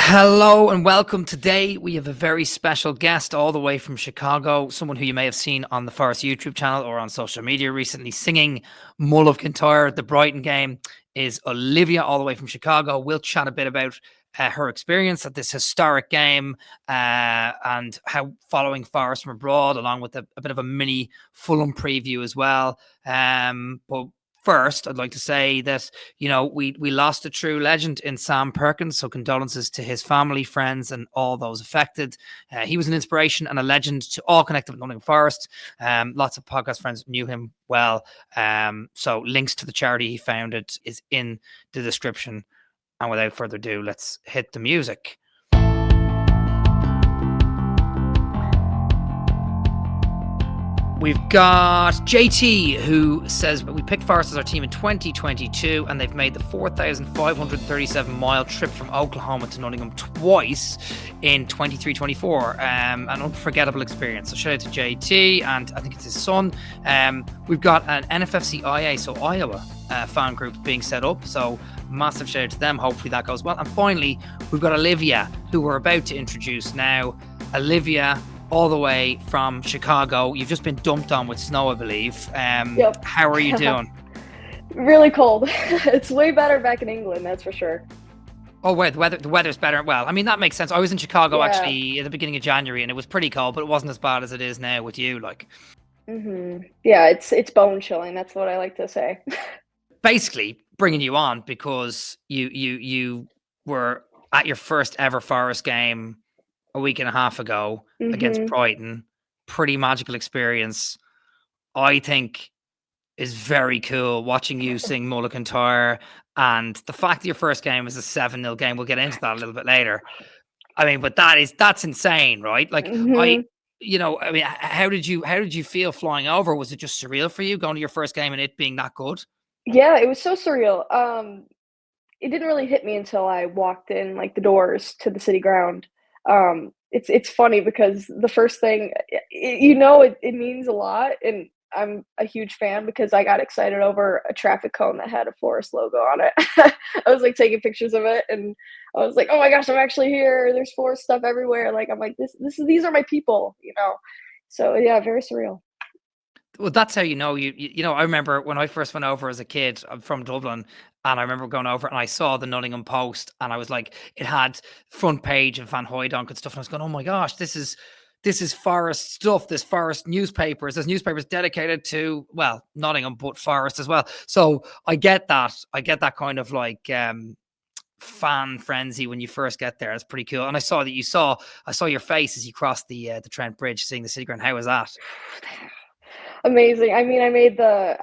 Hello and welcome. Today we have a very special guest all the way from Chicago, someone who you may have seen on the Forest YouTube channel or on social media recently singing Mull of Kintyre at the Brighton game is Olivia all the way from Chicago. We'll chat a bit about her experience at this historic game and how following Forest from abroad, along with a bit of a mini Fulham preview as well. But first, I'd like to say that, we lost a true legend in Sam Perkins. So condolences to his family, friends, and all those affected. He was an inspiration and a legend to all connected with Nottingham Forest. Lots of podcast friends knew him well. So links to the charity he founded is in the description. And without further ado, let's hit the music. We've got JT, who says we picked Forest as our team in 2022, and they've made the 4,537-mile trip from Oklahoma to Nottingham twice in 23-24. An unforgettable experience. So shout out to JT, and I think it's his son. We've got an NFFC IA, so Iowa fan group being set up. So massive shout out to them. Hopefully that goes well. And finally, we've got Olivia, who we're about to introduce now. Olivia, all the way from Chicago. You've just been dumped on with snow, I believe. Yep. How are you doing? Really cold. It's way better back in England, that's for sure. Oh, wait, the weather's better. Well, I mean, that makes sense. I was in Chicago actually at the beginning of January, and it was pretty cold, but it wasn't as bad as it is now with you. Yeah, it's bone chilling. That's what I like to say. Basically, bringing you on because you were at your first ever Forest game a week and a half ago against Brighton. Pretty magical experience. I think is very cool watching you sing Mull of Kintyre, and the fact that your first game is a 7-0 game. We'll get into that a little bit later. I mean, but that's insane, right? Like how did you feel flying over? Was it just surreal for you going to your first game and it being that good? Yeah, it was so surreal. It didn't really hit me until I walked in like the doors to the city ground. It's funny because the first thing, it means a lot, and I'm a huge fan because I got excited over a traffic cone that had a Forest logo on it. I was like taking pictures of it, and I was like, oh my gosh, I'm actually here. There's Forest stuff everywhere. Like I'm like these are my people, So yeah, very surreal. Well, that's how you know. I remember when I first went over as a kid. I'm from Dublin, and I remember going over and I saw the Nottingham Post, and I was like, it had front page and Van Hooijdonk and stuff, and I was going, oh my gosh, this is Forest stuff. This Forest newspapers. There's newspapers dedicated to, well, Nottingham, but Forest as well. So I get that. I get that kind of like fan frenzy when you first get there. It's pretty cool. And I saw your face as you crossed the Trent Bridge, seeing the city ground. How was that? Amazing. I mean, I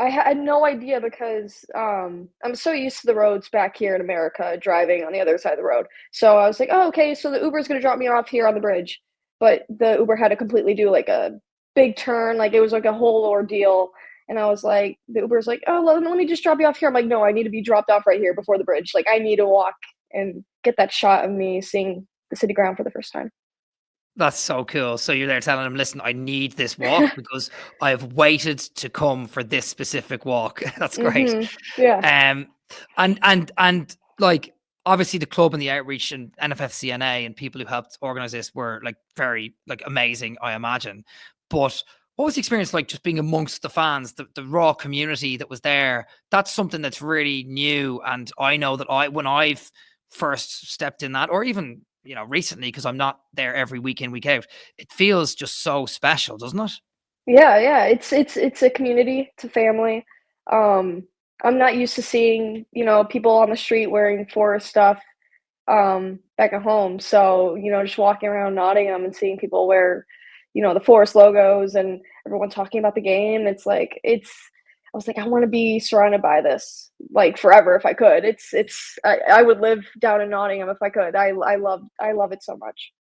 had no idea because I'm so used to the roads back here in America, driving on the other side of the road. So I was like, oh, okay, so the Uber is going to drop me off here on the bridge. But the Uber had to completely do like a big turn. Like it was like a whole ordeal. And I was like, the Uber's like, oh, let me just drop you off here. I'm like, no, I need to be dropped off right here before the bridge. Like I need to walk and get that shot of me seeing the city ground for the first time. That's so cool. So you're there telling them, listen, I need this walk because I've waited to come for this specific walk. That's great. Yeah. And like obviously the club and the outreach and NFFCNA and people who helped organize this were like very like amazing, I imagine. But what was the experience like just being amongst the fans, the raw community that was there? That's something that's really new. And I know that when I've first stepped in that, or even recently, because I'm not there every week in, week out, it feels just so special, doesn't it? Yeah. It's a community, it's a family. I'm not used to seeing, people on the street wearing Forest stuff back at home. So, just walking around Nottingham and seeing people wear, the Forest logos and everyone talking about the game. I was like, I want to be surrounded by this like forever if I could. I would live down in Nottingham if I could. I love it so much.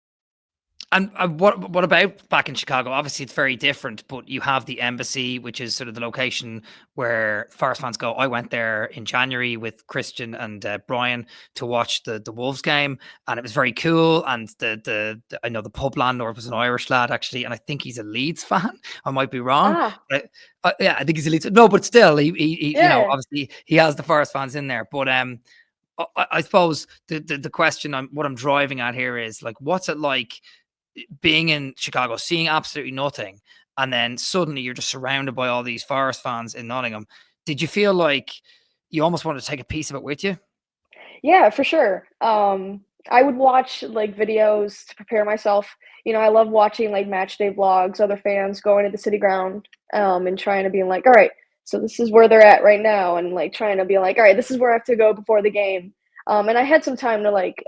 And what about back in Chicago? Obviously, it's very different, but you have the embassy, which is sort of the location where Forest fans go. I went there in January with Christian and Brian to watch the Wolves game, and it was very cool. And I know the pub landlord was an Irish lad actually, and I think he's a Leeds fan. I might be wrong. But yeah, I think he's a Leeds. No, but still, he Yeah. obviously he has the Forest fans in there. But I suppose the question what I'm driving at here is like, what's it like being in Chicago, seeing absolutely nothing, and then suddenly you're just surrounded by all these Forest fans in Nottingham? Did you feel like you almost wanted to take a piece of it with you? Yeah, for sure. I would watch like videos to prepare myself. I love watching like match day vlogs, other fans going to the city ground, and trying to be like, all right, so this is where they're at right now, and like trying to be like, all right, this is where I have to go before the game. And I had some time to like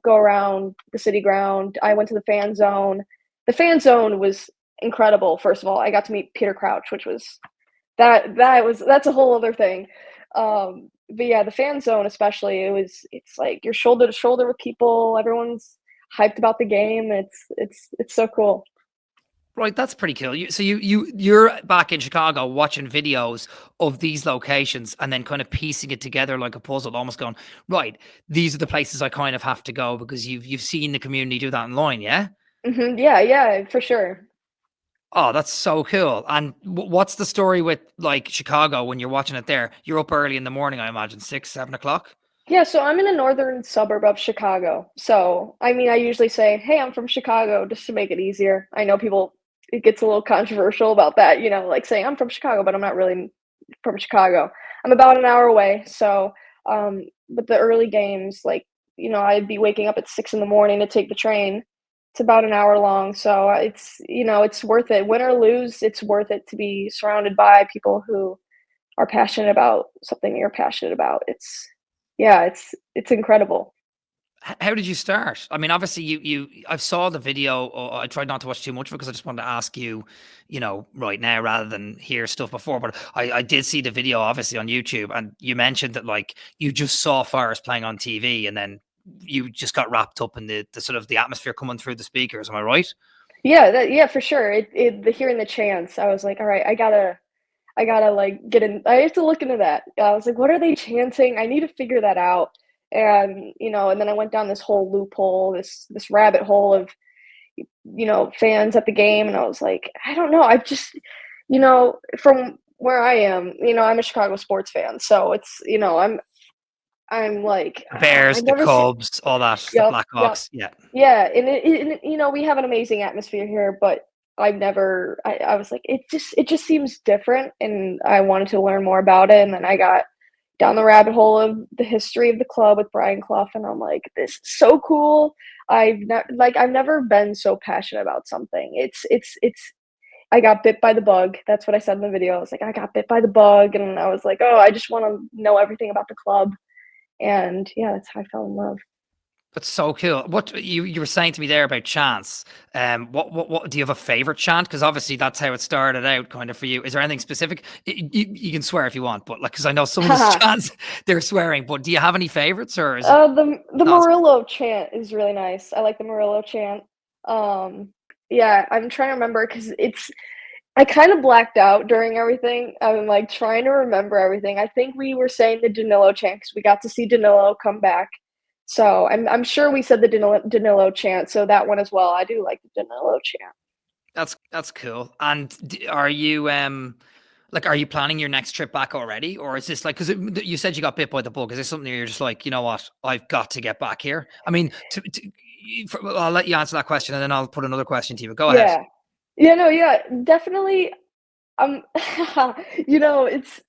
go around the city ground. I went to the fan zone. The fan zone was incredible. First of all, I got to meet Peter Crouch, which was that's a whole other thing. But yeah, the fan zone especially, it's like you're shoulder to shoulder with people. Everyone's hyped about the game. It's so cool. Right, that's pretty cool. You're back in Chicago watching videos of these locations and then kind of piecing it together like a puzzle, almost going, right, these are the places I kind of have to go because you've seen the community do that online, yeah? Yeah, yeah, for sure. Oh, that's so cool. And what's the story with like Chicago when you're watching it there? You're up early in the morning, I imagine, 6, 7 o'clock. Yeah, so I'm in a northern suburb of Chicago. So, I mean, I usually say, "Hey, I'm from Chicago," just to make it easier. I know people it gets a little controversial about that, like saying, "I'm from Chicago," but I'm not really from Chicago. I'm about an hour away. So, with the early games, like, I'd be waking up at 6 in the morning to take the train. It's about an hour long. So, it's worth it. Win or lose, it's worth it to be surrounded by people who are passionate about something you're passionate about. Yeah, it's incredible. How did you start? I mean, obviously, I saw the video. I tried not to watch too much of it because I just wanted to ask you, right now rather than hear stuff before. But I did see the video, obviously, on YouTube, and you mentioned that like you just saw Forest playing on TV, and then you just got wrapped up in the sort of the atmosphere coming through the speakers. Am I right? Yeah, for sure. Hearing the chants, I was like, all right, I gotta like get in. I have to look into that. I was like, what are they chanting? I need to figure that out. And then I went down this whole loophole, this rabbit hole of fans at the game, and I was like, I don't know. I've just, from where I am, I'm a Chicago sports fan, so I'm like, The Bears, I've the never seen. Cubs, all that, the Yep, yep. Blackhawks. Yeah, Yeah, and we have an amazing atmosphere here, but I was like, it just seems different, and I wanted to learn more about it, and then I got down the rabbit hole of the history of the club with Brian Clough, and I'm like, this is so cool. I've never been so passionate about something. It's I got bit by the bug. That's what I said in the video. I was like, I got bit by the bug, and I was like, oh, I just want to know everything about the club, and yeah, that's how I fell in love. that's so cool. What you were saying to me there about chants? What do you have a favorite chant? Because obviously that's how it started out, kind of for you. Is there anything specific? You can swear if you want, but like, because I know some of the Haha. chants they're swearing. But do you have any favorites, or is it The not? Murillo chant is really nice. I like the Murillo chant. Um, yeah, I'm trying to remember because I kind of blacked out during everything. I'm like trying to remember everything. I think we were saying the Danilo chant because we got to see Danilo come back. So I'm sure we said the Danilo chant. So that one as well. I do like the Danilo chant. That's cool. And are you like, are you planning your next trip back already, or is this like because you said you got bit by the bug? Is this something you're just like, you know what, I've got to get back here? I mean, well, I'll let you answer that question, and then I'll put another question to you. But go ahead. Yeah. Yeah, no, yeah, definitely. Um, it's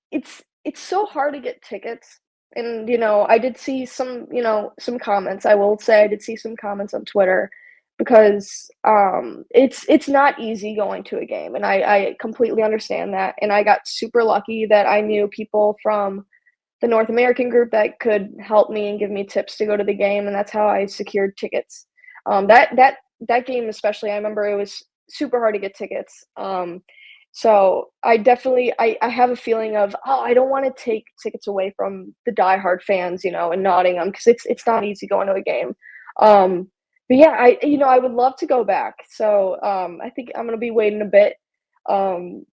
so hard to get tickets, and I did see some comments. I will say I did see some comments on Twitter because it's not easy going to a game, and I completely understand that. And I got super lucky that I knew people from the North American group that could help me and give me tips to go to the game, and that's how I secured tickets. That game especially, I remember it was super hard to get tickets. So I definitely I have a feeling of, oh, I don't want to take tickets away from the diehard fans, in Nottingham because it's not easy going to a game. Um, but yeah, I would love to go back. So I think I'm gonna be waiting a bit. Um,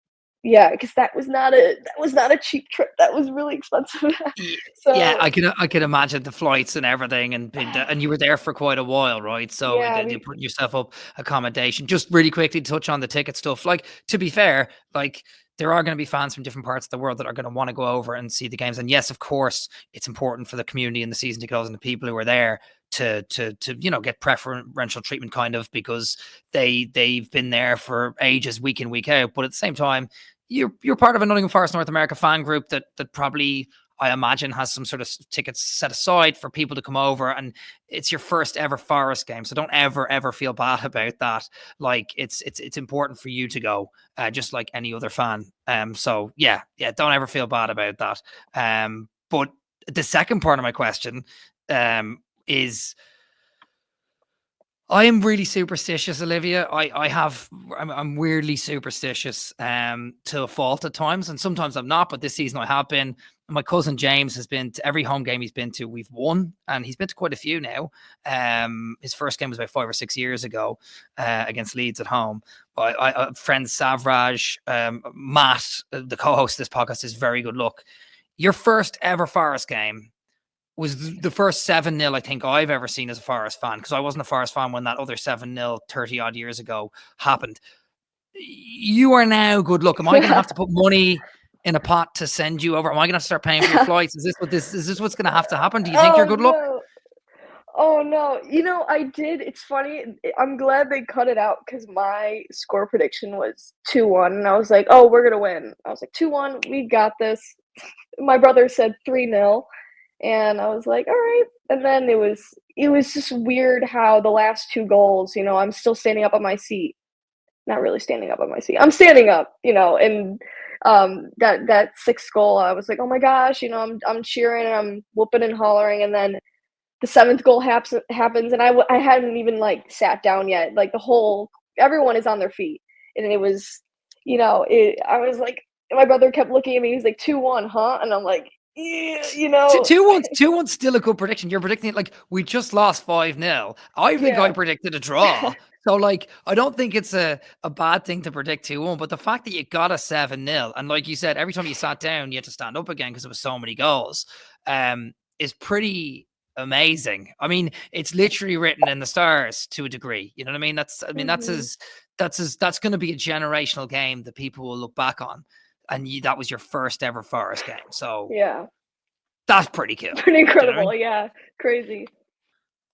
yeah, because that was not a cheap trip. That was really expensive. Yeah, So I can imagine the flights and everything, and you were there for quite a while, right? So yeah, you put yourself up accommodation. Just really quickly touch on the ticket stuff. Like, to be fair, like there are going to be fans from different parts of the world that are going to want to go over and see the games. And yes, of course, it's important for the community and the season ticket holders and the people who are there to get preferential treatment, kind of, because they've been there for ages, week in, week out. But at the same time, you're part of a Nottingham Forest North America fan group that probably, I imagine, has some sort of tickets set aside for people to come over, and it's your first ever Forest game, so don't ever feel bad about that. Like, it's important for you to go, just like any other fan. So yeah, don't ever feel bad about that. But the second part of my question is, I am really superstitious, Olivia. I'm weirdly superstitious to a fault at times, and sometimes I'm not, but this season I have been. My cousin James has been to every home game he's been to, we've won, and he's been to quite a few now. His first game was about 5 or 6 years ago against Leeds at home. But friends Savraj, Matt, the co-host of this podcast, is very good luck. Your first ever Forest game was the first 7-0 I think I've ever seen as a Forest fan, because I wasn't a Forest fan when that other 7-0 30 odd years ago happened. You are now good luck. Am I going to have to put money in a pot to send you over? Am I going to have to start paying for your flights? Is this what's going to have to happen? Do you think you're good luck? Oh no, I did. It's funny. I'm glad they cut it out, because my score prediction was 2-1, and I was like, oh, we're gonna win. I was like, 2-1, we got this. My brother said 3-0. And I was like, all right. And then it was just weird how the last 2 goals, I'm still standing up on my seat. Not really standing up on my seat. I'm standing up, and that 6th goal, I was like, oh my gosh, I'm cheering and I'm whooping and hollering. And then the 7th goal happens, and I hadn't even like sat down yet. Like everyone is on their feet. And it was, I was like, my brother kept looking at me. He was like, 2-1, huh? And I'm like, yeah, 2-1's still a good prediction. You're predicting it like we just lost 5-0. I think I predicted a draw. So like, I don't think it's a bad thing to predict 2-1, but the fact that you got a 7-0, and like you said, every time you sat down, you had to stand up again because there was so many goals, is pretty amazing. I mean, it's literally written in the stars to a degree. You know what I mean? That's going to be a generational game that people will look back on. And that was your first ever Forest game. So yeah, that's pretty cool. Pretty incredible. Yeah. Crazy.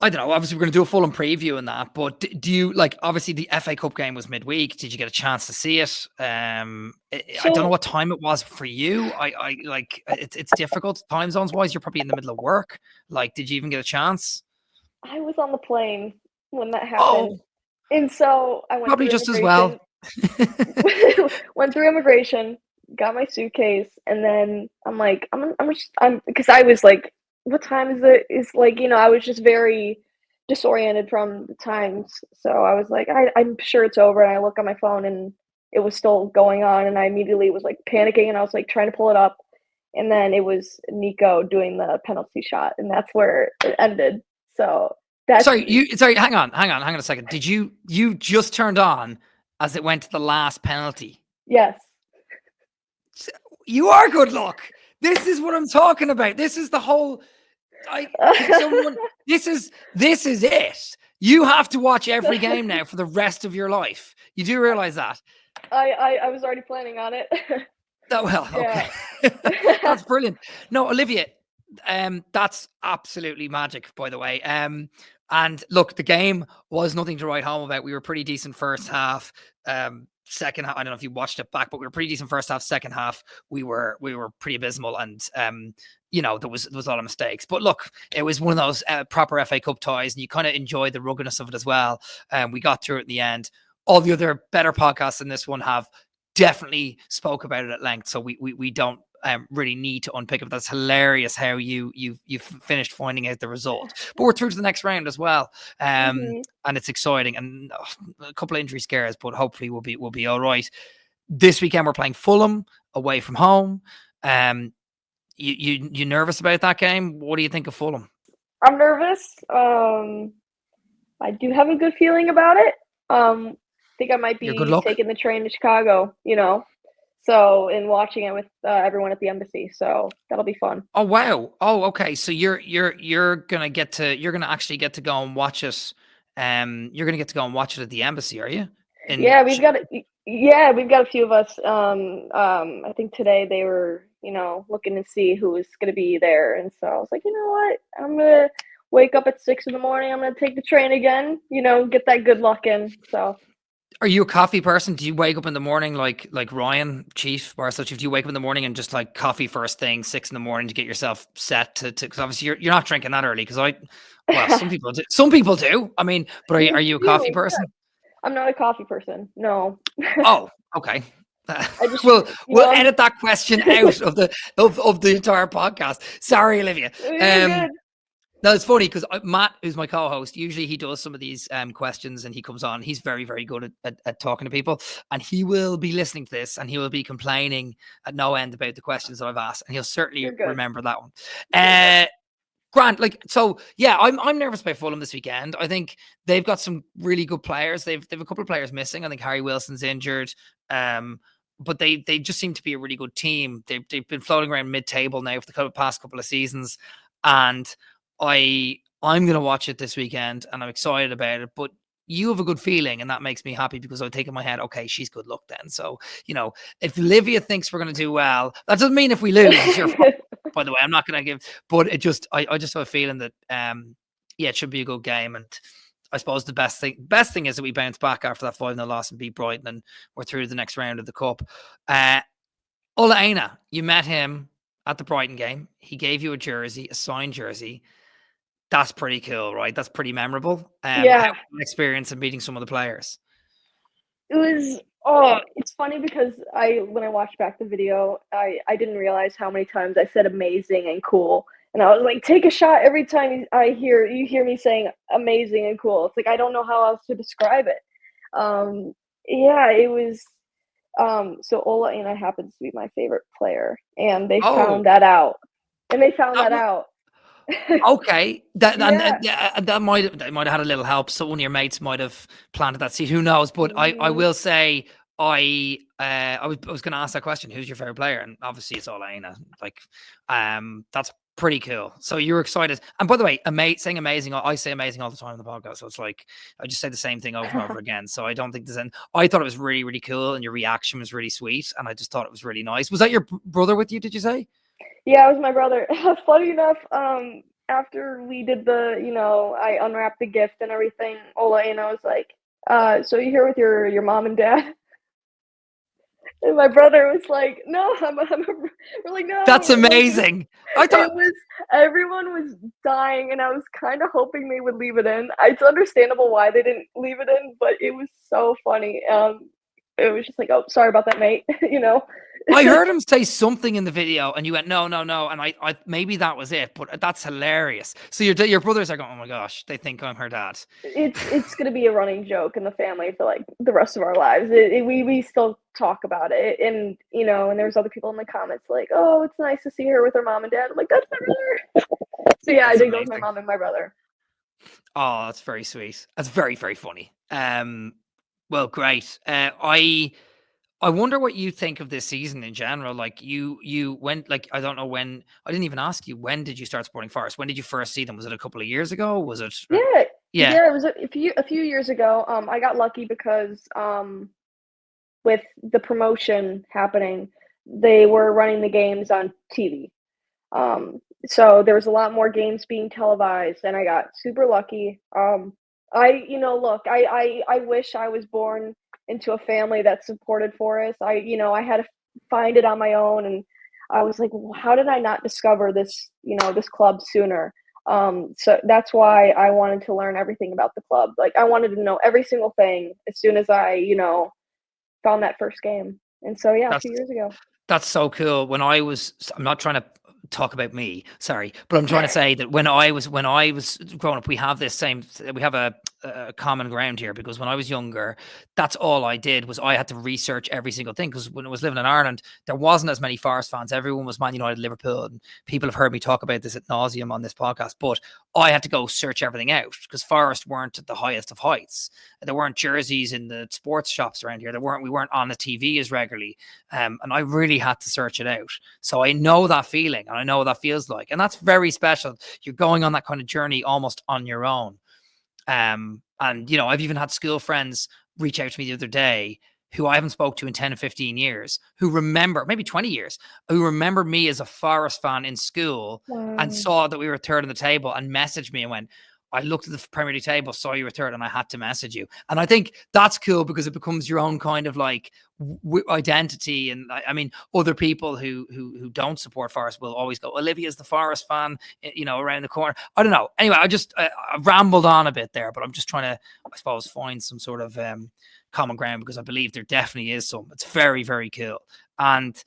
I don't know. Obviously, we're going to do a Fulham preview in that. But do you, like, obviously the FA Cup game was midweek. Did you get a chance to see it? I don't know what time it was for you. I like, it's difficult time zones wise. You're probably in the middle of work. Like, did you even get a chance? I was on the plane when that happened. And so I went probably just as well. Went through immigration, got my suitcase, and then I'm like, I'm because I was like, what time is it? It's like, I was just very disoriented from the times. So I was like, I'm sure it's over. And I look on my phone and it was still going on. And I immediately was like panicking, and I was like trying to pull it up. And then it was Nico doing the penalty shot, and that's where it ended. So that's sorry, hang on a second. Did you just turned on as it went to the last penalty? Yes. You are good luck. This is what I'm talking about. This is the whole this is it. You have to watch every game now for the rest of your life. You do realize that? I was already planning on it. Oh, well, okay. That's brilliant. No, Olivia, that's absolutely magic, by the way. And look, the game was nothing to write home about. We were pretty decent first half. Second half, I don't know if you watched it back, but we were pretty decent first half. Second half, we were pretty abysmal, and there was a lot of mistakes. But look, it was one of those proper FA Cup ties, and you kind of enjoyed the ruggedness of it as well. We got through it in the end. All the other better podcasts than this one have definitely spoke about it at length, so we don't really need to unpick it. But that's hilarious how you finished finding out the result. But we're through to the next round as well, and it's exciting, and a couple of injury scares, but hopefully we'll be all right. This weekend we're playing Fulham away from home. You nervous about that game? What do you think of Fulham? I'm nervous. I do have a good feeling about it. I think I might be taking the train to Chicago, so and watching it with everyone at the embassy. So that'll be fun. Oh wow! Oh okay. So you're gonna actually get to go and watch it. You're gonna get to go and watch it at the embassy, are you? Yeah, we've got it. Yeah, we've got a few of us. I think today they were, looking to see who was gonna be there, and so I was like, you know what? I'm gonna wake up at 6 in the morning. I'm gonna take the train again. Get that good luck in. So Are you a coffee person? Do you wake up in the morning like Ryan, Chief, Barstool Chief? Do you wake up in the morning and just like coffee first thing, 6 in the morning to get yourself set to? Because obviously you're not drinking that early. Because well, some people do. Some people do. I mean, but there's are a you a coffee few. Yeah, person? I'm not a coffee person. No, Oh, okay. I just, We'll I'm. edit that question out of the entire podcast. Sorry, Olivia. You're Um, good. No, it's funny because Matt, who's my co-host, usually he does some of these questions and he comes on. He's very, very good at talking to people, and he will be listening to this and he will be complaining at no end about the questions that I've asked, and he'll certainly You're good. remember that one. You're good. Grant, so yeah, I'm nervous about Fulham this weekend. I think they've got some really good players. They've a couple of players missing. I think Harry Wilson's injured. But they just seem to be a really good team. They've been floating around mid-table now for the past couple of seasons, and I'm gonna watch it this weekend, and I'm excited about it. But you have a good feeling, and that makes me happy because I take in my head, okay, she's good luck then. So if Olivia thinks we're gonna do well, that doesn't mean if we lose, it's your fault. By the way, I'm not gonna give, but it just I just have a feeling that yeah, it should be a good game. And I suppose the best thing is that we bounce back after that 5-0 loss and beat Brighton, and we're through to the next round of the cup. Ola Aina, you met him at the Brighton game. He gave you a jersey, a signed jersey. That's pretty cool, right? That's pretty memorable. How was Yeah. the experience of meeting some of the players? It was it's funny because when I watched back the video, I didn't realize how many times I said amazing and cool. And I was like, take a shot every time you hear me saying amazing and cool. It's like I don't know how else to describe it. Yeah, it was so Ola Aina happens to be my favorite player, and they Oh, found that out. And they found that that was out. okay. That and Yeah. yeah, that might have had a little help. So one of your mates might have planted that seed. Who knows? But I Mhm. will say I was going to ask that question. Who's your favorite player? And obviously it's Ola Aina. Like, that's pretty cool. So you're excited. And by the way, saying amazing. I say amazing all the time on the podcast. So it's like I just say the same thing over and over again. So I don't think there's any. I thought it was really, really cool, and your reaction was really sweet, and I just thought it was really nice. Was that your brother with you? Did you say? Yeah, it was my brother. Funny enough, after we did I unwrapped the gift and everything, Ola and I was like, so you here with your mom and dad?" And my brother was like, "No, we're like, That's "No," like, amazing. I it thought was everyone was dying, and I was kinda hoping they would leave it in. It's understandable why they didn't leave it in, but it was so funny. It was just like, "Oh, sorry about that, mate," you know? I heard him say something in the video, and you went, "No, no, no," and I maybe that was it, but that's hilarious. So your brothers are going, "Oh my gosh," they think I'm her dad. It's gonna be a running joke in the family for, like, the rest of our lives. We still talk about it, and, and there's other people in the comments like, "Oh, it's nice to see her with her mom and dad." I'm like, "That's my brother." So, yeah, I That's did go with my amazing. mom and my brother. Oh, that's very sweet. That's very, very funny. Well, great. I wonder what you think of this season in general. Like you went like I don't know when. I didn't even ask you when did you start supporting Forest? When did you first see them? Was it a couple of years ago? Was it? Yeah. Yeah. Yeah, it was a few years ago. I got lucky because, with the promotion happening, they were running the games on TV. So there was a lot more games being televised, and I got super lucky. Look, I wish I was born into a family that supported Forest. I had to find it on my own, and I was like, "Well, how did I not discover this club sooner?" So that's why I wanted to learn everything about the club. Like I wanted to know every single thing as soon as I found that first game. And so yeah, a That's few years ago. That's so cool. I'm not trying to talk about me, sorry, but I'm trying to say that when I was growing up, we have a common ground here because when I was younger, that's all I did was I had to research every single thing because when I was living in Ireland, there wasn't as many Forest fans. Everyone was Man United, Liverpool, and people have heard me talk about this at nauseum on this podcast. But I had to go search everything out because Forest weren't at the highest of heights. There weren't jerseys in the sports shops around here. We weren't on the TV as regularly. And I really had to search it out. So I know that feeling and I know what that feels like. And that's very special. You're going on that kind of journey almost on your own. And I've even had school friends reach out to me the other day who I haven't spoke to in 10 or 15 years, who remember, maybe 20 years, who remember me as a Forest fan in school and Wow. saw that we were third on the table and messaged me and went, I looked at the Premier League table, saw you were third, and I had to message you. And I think that's cool because it becomes your own kind of like identity. And I mean, other people who don't support Forest will always go, Olivia's the Forest fan, you know, around the corner. I don't know. Anyway, I rambled on a bit there, but I'm just trying to, I suppose, find some sort of common ground because I believe there definitely is some. It's very, very cool. And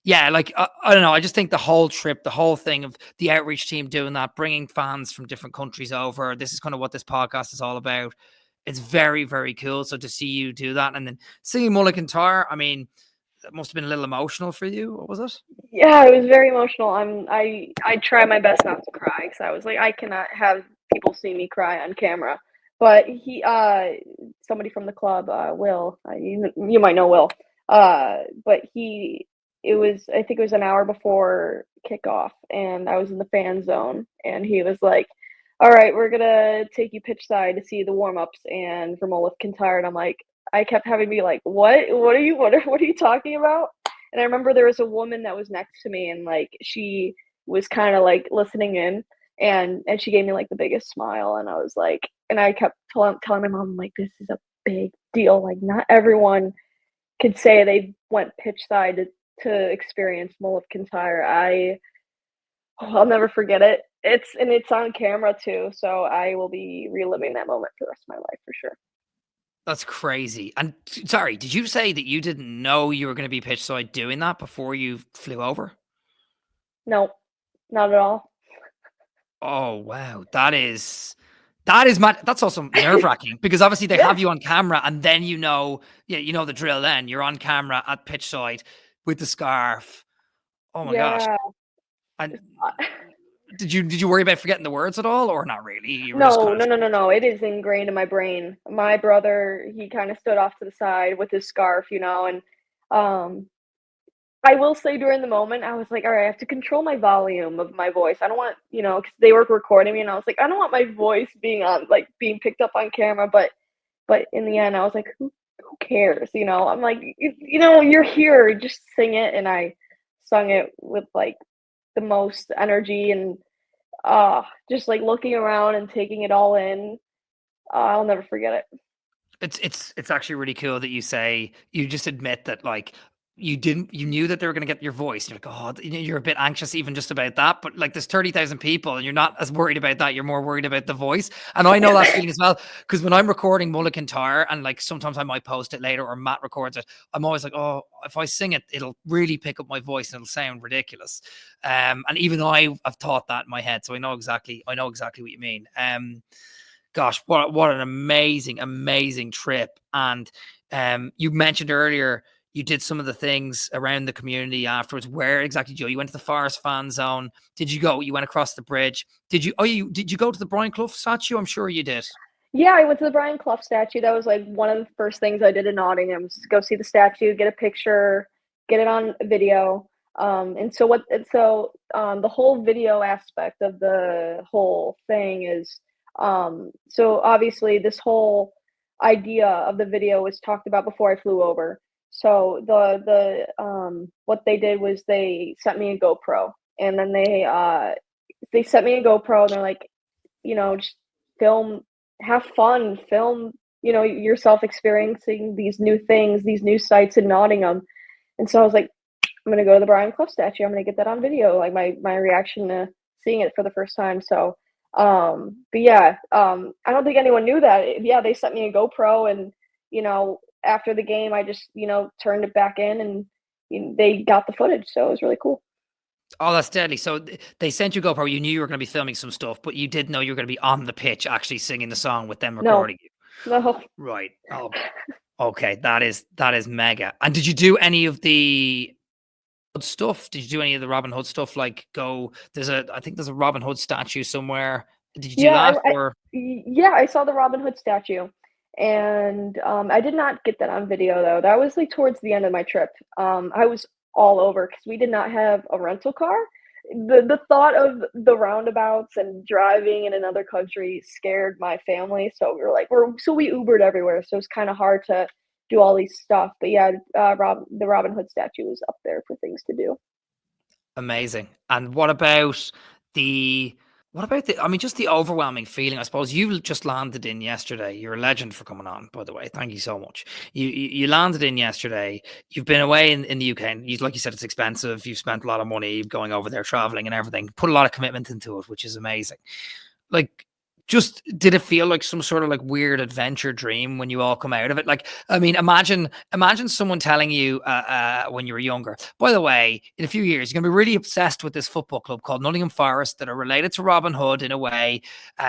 yeah, like I don't know. I just think the whole trip, the whole thing of the outreach team doing that, bringing fans from different countries over. This is kind of what this podcast is all about. It's very, very cool. So to see you do that, and then singing Mulligan Tire, I mean, that must have been a little emotional for you. What was it? Yeah, it was very emotional. I try my best not to cry because I was like, I cannot have people see me cry on camera. But somebody from the club, Will, you might know Will. But it was, I think it was an hour before kickoff, and I was in the fan zone, and he was like, "All right, we're gonna take you pitch side to see the warm ups and Vermouth Kintyre." And I'm like, I kept having to be like, "What? What are you talking about?" And I remember there was a woman that was next to me, and like she was kind of like listening in, and she gave me like the biggest smile, and I was like, and I kept telling my mom like, this is a big deal. Like not everyone could say they went pitch side to experience Mull of Kintyre. I'll never forget it. It's on camera too, so I will be reliving that moment for the rest of my life for sure. That's crazy. And sorry, did you say that you didn't know you were going to be pitch side doing that before you flew over? No, not at all. Oh wow, that is mad. That's also nerve wracking because obviously they Yeah, have you on camera, and then you know, yeah, you know the drill. Then you're on camera at pitch side with the scarf. Oh my gosh! yeah. And did you worry about forgetting the words at all, or not really? You were just No, kind of no, no, no, no. It is ingrained in my brain. My brother, he kind of stood off to the side with his scarf, and um, I will say during the moment, I was like, all right, I have to control my volume of my voice. I don't want, because they were recording me, and I was like, I don't want my voice being picked up on camera. But in the end, I was like, who cares? I'm like, you're here, just sing it, and I sung it with like the most energy and just like looking around and taking it all in. I'll never forget it. it's actually really cool that you say you just admit that like you knew that they were going to get your voice. You're like, oh, you're a bit anxious even just about that. But like, there's 30,000 people, and you're not as worried about that. You're more worried about the voice. And I know that feeling as well because when I'm recording Mulligan Tire, and like sometimes I might post it later or Matt records it, I'm always like, oh, if I sing it, it'll really pick up my voice and it'll sound ridiculous. And even I've thought that in my head, so I know exactly what you mean. Gosh, what an amazing, amazing trip. And you mentioned earlier you did some of the things around the community afterwards. Where exactly, Joe? You went to the Forest fan zone. Did you go? You went across the bridge. Did you? Oh, did you go to the Brian Clough statue? I'm sure you did. Yeah, I went to the Brian Clough statue. That was like one of the first things I did in Nottingham was go see the statue, get a picture, get it on video. The whole video aspect of the whole thing is so obviously this whole idea of the video was talked about before I flew over. So the what they did was they sent me a GoPro, and then they sent me a GoPro, and they're like, just film, have fun, film, yourself experiencing these new things, these new sights in Nottingham. And so I was like, I'm gonna go to the Brian Clough statue. I'm gonna get that on video, like my reaction to seeing it for the first time. So, but yeah, I don't think anyone knew that. Yeah, they sent me a GoPro, and after the game, I just turned it back in, and they got the footage. So it was really cool. Oh, that's deadly. So they sent you GoPro. You knew you were going to be filming some stuff, but you did know you were going to be on the pitch actually singing the song with them No, recording you. no. Right. Oh, okay. That is mega. And did you do any of the stuff? Did you do any of the Robin Hood stuff? Like I think there's a Robin Hood statue somewhere. Did you do Yeah, that or? yeah, I saw the Robin Hood statue, and I did not get that on video though. That was like towards the end of my trip. I was all over because we did not have a rental car. The thought of the roundabouts and driving in another country scared my family, so we were like, we Ubered everywhere, so it's kind of hard to do all these stuff. But yeah, the Robin Hood statue is up there for things to do. Amazing. And what about the I mean, just the overwhelming feeling? I suppose you just landed in yesterday. You're a legend for coming on, by the way. Thank you so much. You landed in yesterday. You've been away in the UK, and like you said, it's expensive. You've spent a lot of money going over there, traveling and everything. Put a lot of commitment into it, which is amazing. Like, just did it feel like some sort of like weird adventure dream when you all come out of it? Like, I mean, imagine someone telling you when you were younger, by the way, in a few years you're gonna be really obsessed with this football club called Nottingham Forest that are related to Robin Hood in a way.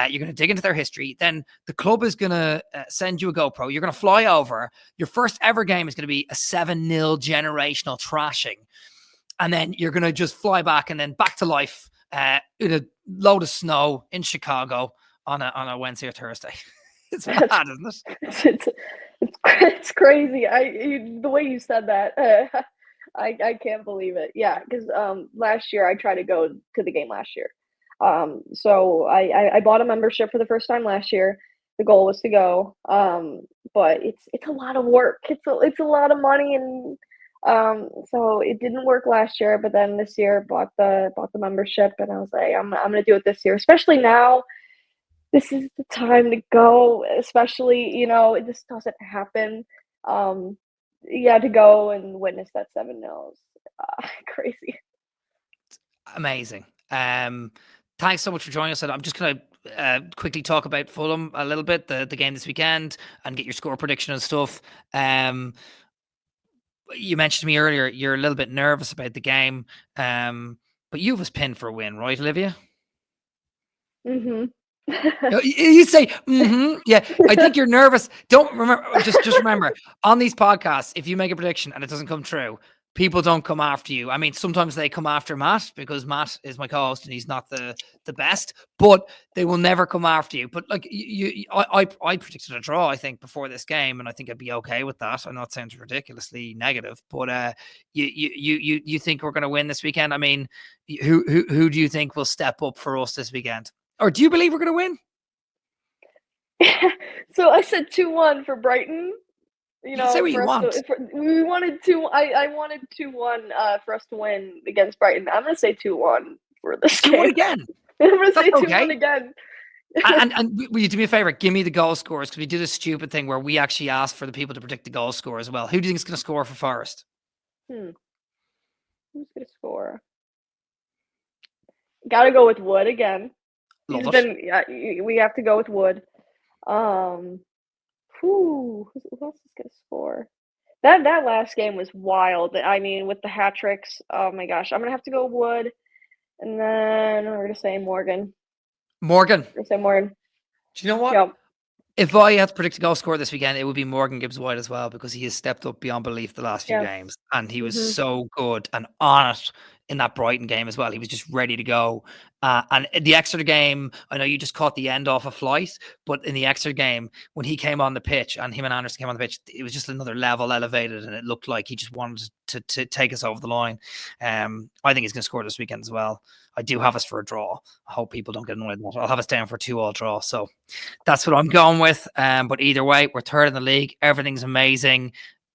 You're gonna dig into their history. Then the club is gonna send you a GoPro. You're gonna fly over. Your first ever game is gonna be a 7-0 generational trashing, and then you're gonna just fly back and then back to life in a load of snow in Chicago on a Wednesday or Thursday. It's mad, isn't it? It's crazy. The way you said that, I can't believe it. Yeah, because last year I tried to go to the game last year. So I bought a membership for the first time last year. The goal was to go, but it's a lot of work. It's a lot of money, and so it didn't work last year. But then this year bought the membership, and I was like, I'm gonna do it this year, especially now. This is the time to go, especially, it just doesn't happen. Yeah, to go and witness that 7-0 crazy. Amazing. Thanks so much for joining us. I'm just going to quickly talk about Fulham a little bit, the game this weekend, and get your score prediction and stuff. You mentioned to me earlier you're a little bit nervous about the game, but you have us pinned for a win, right, Olivia? Mm-hmm. You say, yeah. I think you're nervous. Don't remember. Just remember, on these podcasts, if you make a prediction and it doesn't come true, people don't come after you. I mean, sometimes they come after Matt because Matt is my co-host and he's not the best, but they will never come after you. But like I predicted a draw, I think, before this game, and I think I'd be okay with that. I know it sounds ridiculously negative, but you think we're going to win this weekend? I mean, who do you think will step up for us this weekend? Or do you believe we're going to win? So I said 2-1 for Brighton. You can say what you want. We wanted I wanted 2-1 for us to win against Brighton. I'm gonna say 2-1 for this 2-1 game. again. I'm gonna That's say 2-1 okay. again. And will you do me a favor? Give me the goal scores, because we did a stupid thing where we actually asked for the people to predict the goal score as well. Who do you think is going to score for Forest? Who's gonna score? Gotta go with Wood again. Love it. We have to go with Wood. Who else is gonna score? That last game was wild. I mean, with the hat tricks. Oh my gosh, I'm gonna have to go Wood, and then we're gonna say Morgan. Morgan. We're gonna say Morgan. Do you know what? Yep. If I had to predict a goal score this weekend, it would be Morgan Gibbs-White as well, because he has stepped up beyond belief the last few games, and he was so good and on it in that Brighton game as well. He was just ready to go. And the Exeter game, I know you just caught the end off a flight, but in the Exeter game, when he came on the pitch and him and Anderson came on the pitch, it was just another level elevated, and it looked like he just wanted to take us over the line. I think he's going to score this weekend as well. I do have us for a draw. I hope people don't get annoyed. I'll have us down for a 2-2 draw. So that's what I'm going with. But either way, we're third in the league. Everything's amazing.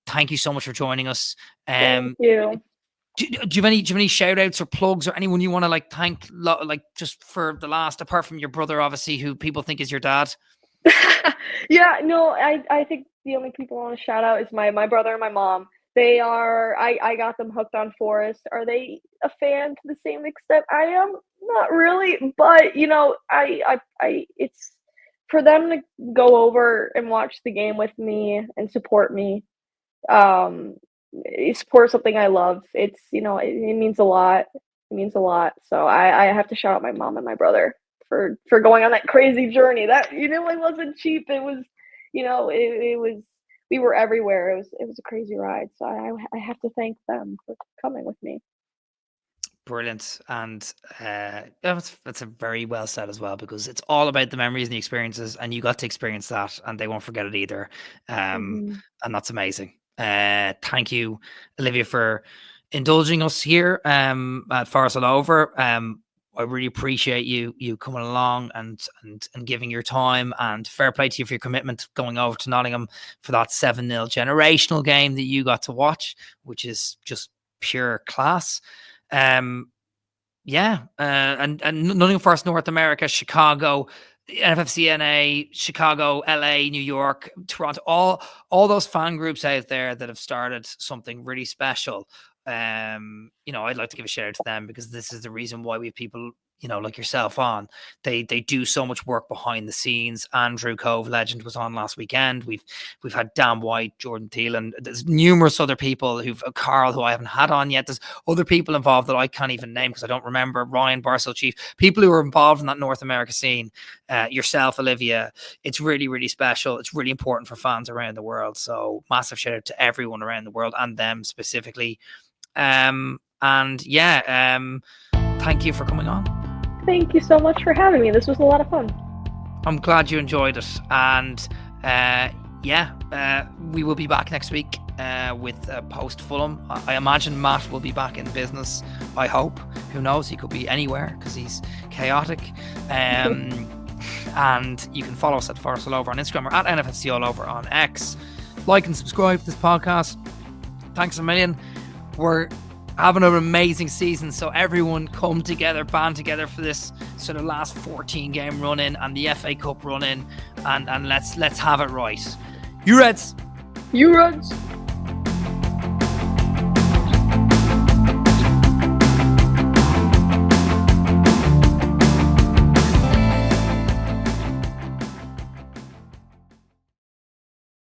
Thank you so much for joining us. Thank you. Do you have any shout outs or plugs or anyone you want to like thank, like just for the last, apart from your brother, obviously, who people think is your dad? Yeah, no, I think the only people I want to shout out is my brother and my mom. They are, I got them hooked on Forest. Are they a fan to the same extent I am? Not really, but it's for them to go over and watch the game with me and support me. Support something I love. It's, it means a lot. It means a lot. So I have to shout out my mom and my brother for going on that crazy journey. That, it wasn't cheap. It was, it was, we were everywhere. It was a crazy ride. So I have to thank them for coming with me. Brilliant. And that's a very well said as well, because it's all about the memories and the experiences, and you got to experience that, and they won't forget it either. And that's amazing. Thank you, Olivia, for indulging us here at Forestallover. I really appreciate you coming along and giving your time, and fair play to you for your commitment going over to Nottingham for that 7-0 generational game that you got to watch, which is just pure class. And Nottingham Forest, North America, Chicago, NFFC NA, Chicago, LA, New York, Toronto, all those fan groups out there that have started something really special. I'd like to give a shout out to them, because this is the reason why we have people, like yourself on. They do so much work behind the scenes. Andrew Cove, legend, was on last weekend. We've had Dan White, Jordan Thielen. There's numerous other people Carl, who I haven't had on yet. There's other people involved that I can't even name because I don't remember. Ryan, Barcel Chief, people who are involved in that North America scene. Yourself, Olivia. It's really, really special. It's really important for fans around the world. So massive shout out to everyone around the world, and them specifically. Thank you for coming on. Thank you so much for having me. This was a lot of fun. I'm glad you enjoyed it. And we will be back next week with post Fulham. I imagine Matt will be back in business. I hope. Who knows? He could be anywhere because he's chaotic. And you can follow us at forestallover on Instagram, or at NFFC all over on X. Like and subscribe to this podcast. Thanks a million. We're having an amazing season, so everyone band together for this sort of last 14 game run in and the FA Cup run in, and let's have it right. You Reds.